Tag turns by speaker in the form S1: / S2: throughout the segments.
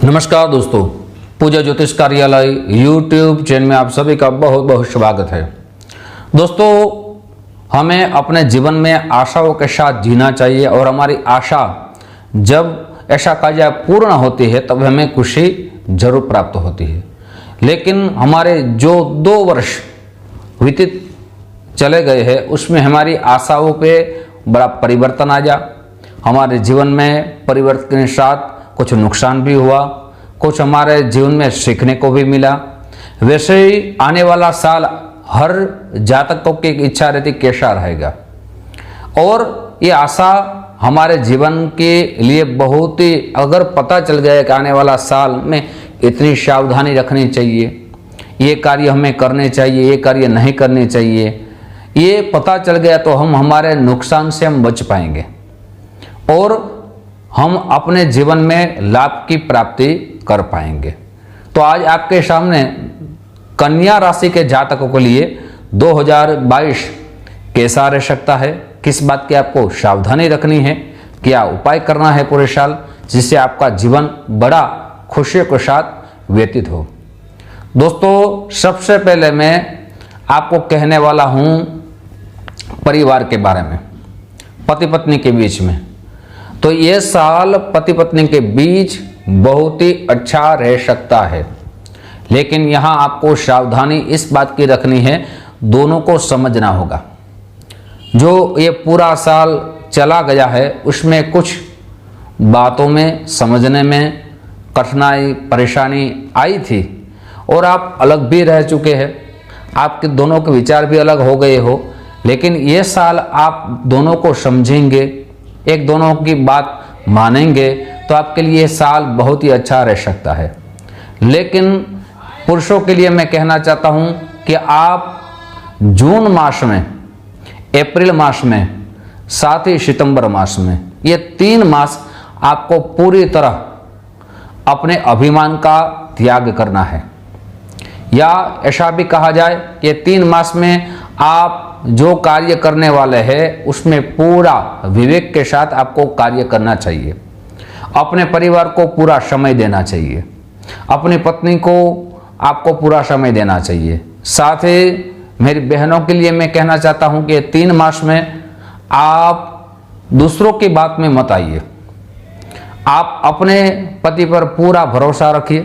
S1: नमस्कार दोस्तों, पूजा ज्योतिष कार्यालय यूट्यूब चैनल में आप सभी का बहुत बहुत स्वागत है। दोस्तों, हमें अपने जीवन में आशाओं के साथ जीना चाहिए और हमारी आशा जब ऐसा कहा जाए पूर्ण होती है तब हमें खुशी जरूर प्राप्त होती है। लेकिन हमारे जो 2 वर्ष व्यतीत चले गए हैं उसमें हमारी आशाओं पे बड़ा परिवर्तन आ जा, हमारे जीवन में परिवर्तन के साथ कुछ नुकसान भी हुआ, कुछ हमारे जीवन में सीखने को भी मिला। वैसे ही आने वाला साल हर जातकों की इच्छा रहती कैसा रहेगा, और ये आशा हमारे जीवन के लिए बहुत ही, अगर पता चल गया कि आने वाला साल में इतनी सावधानी रखनी चाहिए, ये कार्य हमें करने चाहिए, ये कार्य नहीं करने चाहिए, ये पता चल गया तो हम हमारे नुकसान से हम बच पाएंगे और हम अपने जीवन में लाभ की प्राप्ति कर पाएंगे। तो आज आपके सामने कन्या राशि के जातकों के लिए 2022 कैसा रह सकता है, किस बात की आपको सावधानी रखनी है, क्या उपाय करना है पूरे साल जिससे आपका जीवन बड़ा खुशियों के साथ व्यतीत हो। दोस्तों, सबसे पहले मैं आपको कहने वाला हूं परिवार के बारे में, पति पत्नी के बीच में। तो ये साल पति पत्नी के बीच बहुत ही अच्छा रह सकता है, लेकिन यहाँ आपको सावधानी इस बात की रखनी है, दोनों को समझना होगा। जो ये पूरा साल चला गया है उसमें कुछ बातों में समझने में कठिनाई परेशानी आई थी और आप अलग भी रह चुके हैं, आपके दोनों के विचार भी अलग हो गए हो, लेकिन ये साल आप दोनों को समझेंगे, एक दोनों की बात मानेंगे तो आपके लिए साल बहुत ही अच्छा रह सकता है। लेकिन पुरुषों के लिए मैं कहना चाहता हूं कि आप जून मास में, अप्रैल मास में, साथ ही सितंबर मास में, ये 3 मास आपको पूरी तरह अपने अभिमान का त्याग करना है, या ऐसा भी कहा जाए कि 3 मास में आप जो कार्य करने वाले हैं उसमें पूरा विवेक के साथ आपको कार्य करना चाहिए। अपने परिवार को पूरा समय देना चाहिए, अपनी पत्नी को आपको पूरा समय देना चाहिए। साथ ही मेरी बहनों के लिए मैं कहना चाहता हूं कि 3 मास में आप दूसरों की बात में मत आइए, आप अपने पति पर पूरा भरोसा रखिए,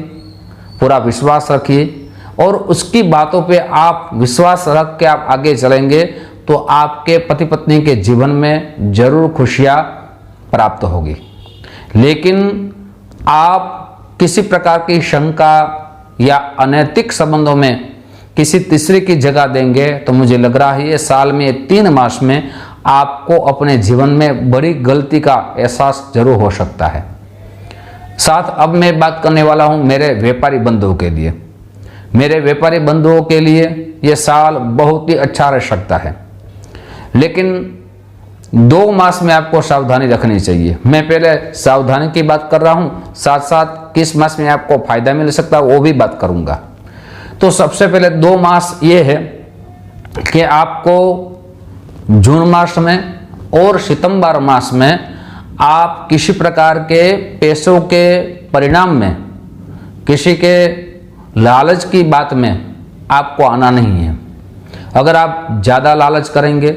S1: पूरा विश्वास रखिए और उसकी बातों पे आप विश्वास रख के आप आगे चलेंगे तो आपके पति पत्नी के जीवन में जरूर खुशियां प्राप्त होगी। लेकिन आप किसी प्रकार की शंका या अनैतिक संबंधों में किसी तीसरे की जगह देंगे तो मुझे लग रहा है ये साल में 3 मास में आपको अपने जीवन में बड़ी गलती का एहसास जरूर हो सकता है। साथ अब मैं बात करने वाला हूं मेरे व्यापारी बंधुओं के लिए। मेरे व्यापारी बंधुओं के लिए यह साल बहुत ही अच्छा रह सकता है, लेकिन 2 मास में आपको सावधानी रखनी चाहिए। मैं पहले सावधानी की बात कर रहा हूं, साथ साथ किस मास में आपको फायदा मिल सकता है वो भी बात करूंगा। तो सबसे पहले 2 मास ये है कि आपको जून मास में और सितंबर मास में आप किसी प्रकार के पैसों के परिणाम में, किसी के लालच की बात में आपको आना नहीं है। अगर आप ज़्यादा लालच करेंगे,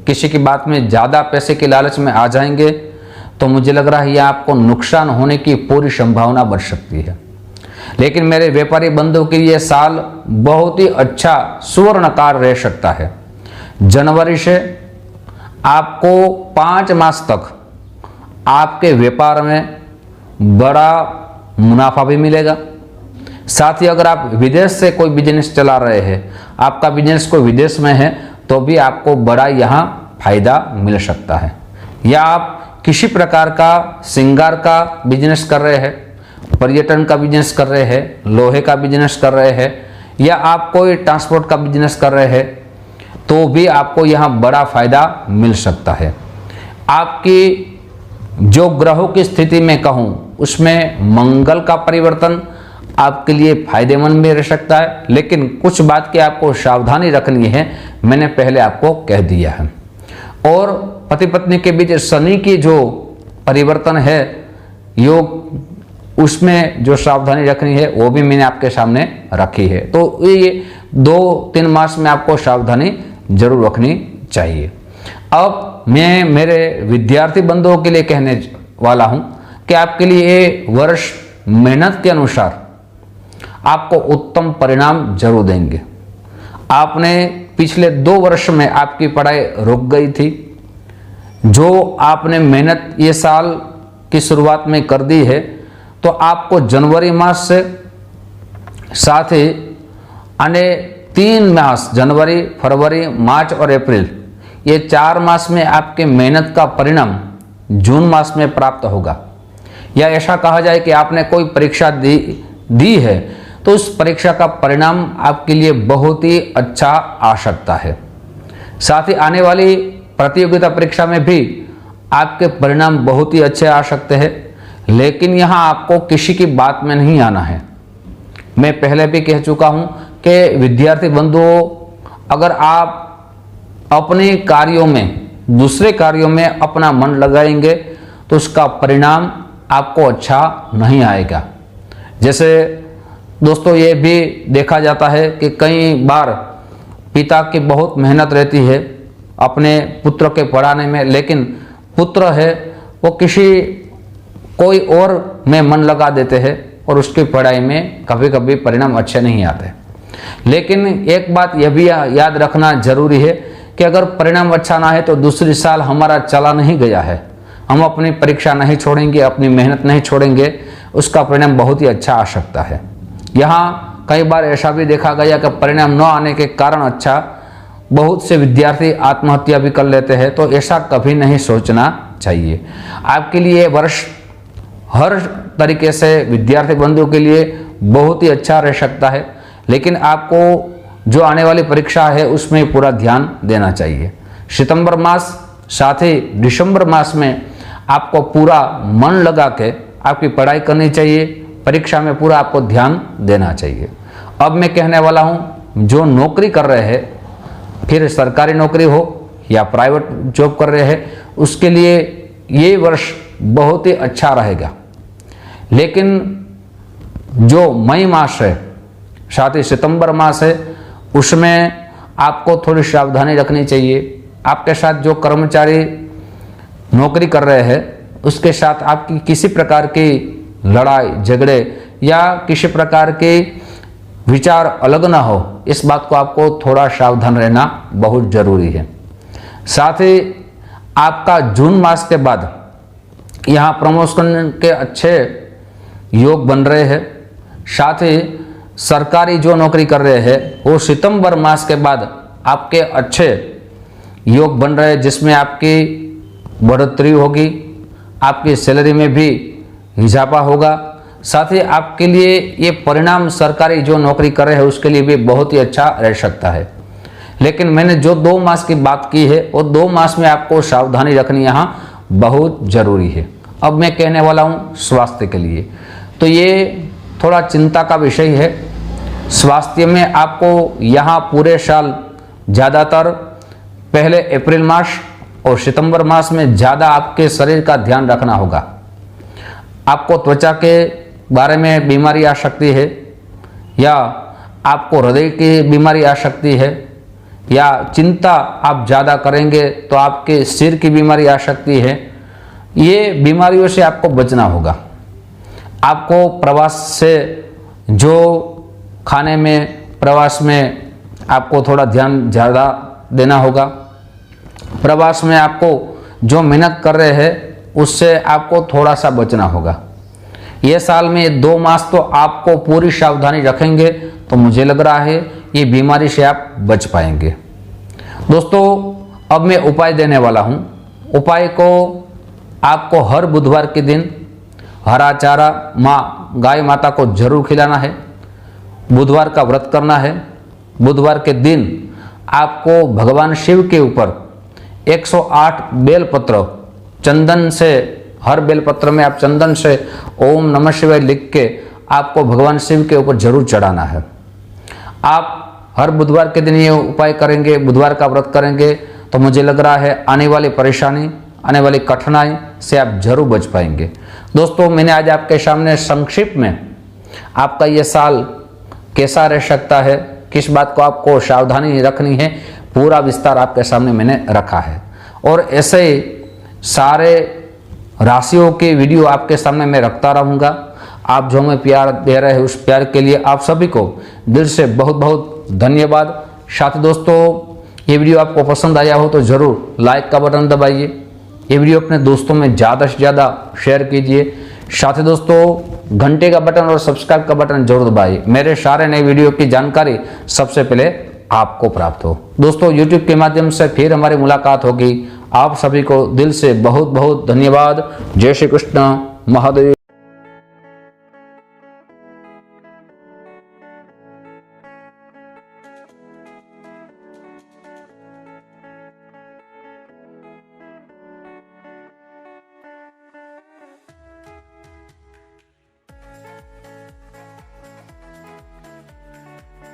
S1: किसी की बात में ज़्यादा पैसे के लालच में आ जाएंगे तो मुझे लग रहा है ये आपको नुकसान होने की पूरी संभावना बढ़ सकती है। लेकिन मेरे व्यापारी बंधुओं के लिए साल बहुत ही अच्छा सुवर्णकार रह सकता है। जनवरी से आपको 5 मास तक आपके व्यापार में बड़ा मुनाफा भी मिलेगा। साथ ही अगर आप विदेश से कोई बिजनेस चला रहे हैं, आपका बिजनेस कोई विदेश में है तो भी आपको बड़ा यहाँ फायदा मिल सकता है। या आप किसी प्रकार का श्रृंगार का बिजनेस कर रहे हैं, पर्यटन का बिजनेस कर रहे हैं, लोहे का बिजनेस कर रहे हैं, या आप कोई ट्रांसपोर्ट का बिजनेस कर रहे हैं तो भी आपको यहाँ बड़ा फायदा मिल सकता है। आपकी जो ग्रहों की स्थिति में कहूँ उसमें मंगल का परिवर्तन आपके लिए फायदेमंद भी रह सकता है, लेकिन कुछ बात की आपको सावधानी रखनी है, मैंने पहले आपको कह दिया है। और पति पत्नी के बीच शनि की जो परिवर्तन है, योग उसमें जो सावधानी रखनी है वो भी मैंने आपके सामने रखी है। तो ये 2-3 मास में आपको सावधानी जरूर रखनी चाहिए। अब मैं मेरे विद्यार्थी बंधुओं के लिए कहने वाला हूं कि आपके लिए ये वर्ष मेहनत के अनुसार आपको उत्तम परिणाम जरूर देंगे। आपने पिछले 2 वर्ष में आपकी पढ़ाई रुक गई थी, जो आपने मेहनत ये साल की शुरुआत में कर दी है, तो आपको जनवरी मास से साथ ही अन्य 3 मास जनवरी, फरवरी, मार्च और अप्रैल, ये 4 मास में आपके मेहनत का परिणाम जून मास में प्राप्त होगा। या ऐसा कहा जाए कि आपने कोई परीक्षा दी है तो उस परीक्षा का परिणाम आपके लिए बहुत ही अच्छा आ सकता है। साथ ही आने वाली प्रतियोगिता परीक्षा में भी आपके परिणाम बहुत ही अच्छे आ सकते हैं, लेकिन यहाँ आपको किसी की बात में नहीं आना है। मैं पहले भी कह चुका हूँ कि विद्यार्थी बंधुओं, अगर आप अपने कार्यों में, दूसरे कार्यों में अपना मन लगाएंगे तो उसका परिणाम आपको अच्छा नहीं आएगा। जैसे दोस्तों ये भी देखा जाता है कि कई बार पिता की बहुत मेहनत रहती है अपने पुत्र के पढ़ाने में, लेकिन पुत्र है वो कोई और में मन लगा देते हैं और उसकी पढ़ाई में कभी कभी परिणाम अच्छे नहीं आते। लेकिन एक बात यह भी याद रखना जरूरी है कि अगर परिणाम अच्छा ना है तो दूसरी साल हमारा चला नहीं गया है। हम अपनी परीक्षा नहीं छोड़ेंगे, अपनी मेहनत नहीं छोड़ेंगे, उसका परिणाम बहुत ही अच्छा आ सकता है। यहाँ कई बार ऐसा भी देखा गया कि परिणाम न आने के कारण अच्छा बहुत से विद्यार्थी आत्महत्या भी कर लेते हैं। तो ऐसा कभी नहीं सोचना चाहिए। आपके लिए वर्ष हर तरीके से विद्यार्थी बंधुओं के लिए बहुत ही अच्छा रह सकता है, लेकिन आपको जो आने वाली परीक्षा है उसमें पूरा ध्यान देना चाहिए। सितंबर मास साथ ही दिसंबर मास में आपको पूरा मन लगा के आपकी पढ़ाई करनी चाहिए, परीक्षा में पूरा आपको ध्यान देना चाहिए। अब मैं कहने वाला हूँ, जो नौकरी कर रहे हैं, फिर सरकारी नौकरी हो या प्राइवेट जॉब कर रहे हैं, उसके लिए ये वर्ष बहुत ही अच्छा रहेगा। लेकिन जो मई मास है, साथ ही सितंबर मास है, उसमें आपको थोड़ी सावधानी रखनी चाहिए। आपके साथ जो कर्मचारी नौकरी कर रहे हैं उसके साथ आपकी किसी प्रकार की लड़ाई झगड़े या किसी प्रकार के विचार अलग ना हो, इस बात को आपको थोड़ा सावधान रहना बहुत जरूरी है। साथ ही आपका जून मास के बाद यहाँ प्रमोशन के अच्छे योग बन रहे हैं। साथ ही सरकारी जो नौकरी कर रहे हैं वो सितंबर मास के बाद आपके अच्छे योग बन रहे हैं, जिसमें आपकी बढ़ोतरी होगी, आपकी सैलरी में भी इजाफा होगा। साथ ही आपके लिए ये परिणाम सरकारी जो नौकरी कर रहे हैं उसके लिए भी बहुत ही अच्छा रह सकता है। लेकिन मैंने जो 2 मास की बात की है वो 2 मास में आपको सावधानी रखनी यहाँ बहुत जरूरी है। अब मैं कहने वाला हूँ स्वास्थ्य के लिए, तो ये थोड़ा चिंता का विषय है। स्वास्थ्य में आपको यहाँ पूरे साल ज़्यादातर पहले अप्रैल मास और सितंबर मास में ज़्यादा आपके शरीर का ध्यान रखना होगा। आपको त्वचा के बारे में बीमारी आ सकती है, या आपको हृदय की बीमारी आ सकती है, या चिंता आप ज़्यादा करेंगे तो आपके सिर की बीमारी आ सकती है। ये बीमारियों से आपको बचना होगा। आपको प्रवास से जो खाने में, प्रवास में आपको थोड़ा ध्यान ज़्यादा देना होगा। प्रवास में आपको जो मेहनत कर रहे हैं उससे आपको थोड़ा सा बचना होगा। ये साल में 2 मास तो आपको पूरी सावधानी रखेंगे तो मुझे लग रहा है ये बीमारी से आप बच पाएंगे। दोस्तों, अब मैं उपाय देने वाला हूँ। उपाय को आपको हर बुधवार के दिन हरा चारा गाय माता को जरूर खिलाना है। बुधवार का व्रत करना है। बुधवार के दिन आपको भगवान शिव के ऊपर 108 बेलपत्र चंदन से, हर बेलपत्र में आप चंदन से ओम नमः शिवाय लिख के आपको भगवान शिव के ऊपर जरूर चढ़ाना है। आप हर बुधवार के दिन ये उपाय करेंगे, बुधवार का व्रत करेंगे, तो मुझे लग रहा है आने वाली परेशानी, आने वाली कठिनाई से आप जरूर बच पाएंगे। दोस्तों, मैंने आज आपके सामने संक्षिप्त में आपका ये साल कैसा रह सकता है, किस बात को आपको सावधानी रखनी है, पूरा विस्तार आपके सामने मैंने रखा है। और ऐसे सारे राशियों के वीडियो आपके सामने मैं रखता रहूँगा। आप जो हमें प्यार दे रहे हैं उस प्यार के लिए आप सभी को दिल से बहुत बहुत धन्यवाद। साथ ही दोस्तों, ये वीडियो आपको पसंद आया हो तो ज़रूर लाइक का बटन दबाइए, ये वीडियो अपने दोस्तों में ज़्यादा से ज़्यादा शेयर कीजिए। साथ ही दोस्तों, घंटे का बटन और सब्सक्राइब का बटन जरूर दबाइए, मेरे सारे नए वीडियो की जानकारी सबसे पहले आपको प्राप्त हो। दोस्तों, YouTube के माध्यम से फिर हमारी मुलाकात होगी। आप सभी को दिल से बहुत बहुत धन्यवाद। जय श्री कृष्ण, महादेव।